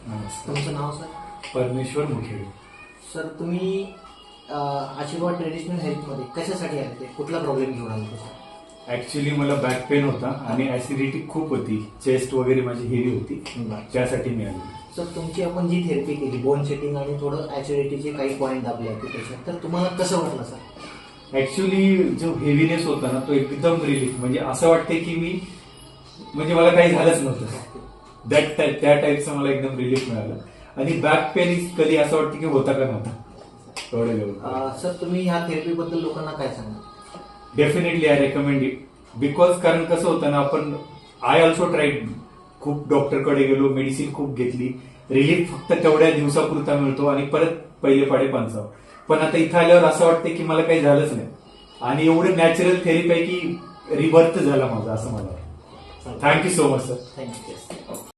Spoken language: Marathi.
नमस्कार. तुमचं नाव सर? परमेश्वर मुखेडे. सर तुम्ही आशीर्वाद ट्रेडिशनल हेल्थमध्ये कशासाठी आले ते? कुठला प्रॉब्लेम घेऊन आले सर? ऍक्च्युली मला बॅक पेन होता आणि ऍसिडिटी खूप होती, चेस्ट वगैरे माझी हेवी होती, त्यासाठी मी आलो. सर तुमची आपण जी थेरपी केली, बोन सेटिंग आणि थोडं ऍसिडिटीचे काही पॉईंट दाबले ॲप्लिकेशन, तर तुम्हाला कसं वाटलं सर? ऍक्च्युली जो हेवीनेस होता ना तो एकदम रिलीफ, म्हणजे असं वाटते की मी म्हणजे मला काही झालंच नव्हतं. त्या टाईपचं मला एकदम रिलीफ मिळालं. आणि बॅक पेन कधी असं वाटतं की होता का नव्हता एवढं लेवल. सर तुम्ही ह्या थेरपीबद्दल लोकांना काय सांगा? Definitely I recommend it. Because कारण कसं होतं ना, आपण आय ऑल्सो ट्राईड, खूप डॉक्टरकडे गेलो, मेडिसिन खूप घेतली, रिलीफ फक्त तेवढ्या दिवसापुरता मिळतो आणि परत पहिले पाडे पंचावं. पण आता इथं आल्यावर असं वाटतं की मला काही झालंच नाही आणि एवढं नॅचरल थेरपी आहे की रिबर्थ झाला माझा, असं मला वाटतं. Thank you so much sir. Thank you.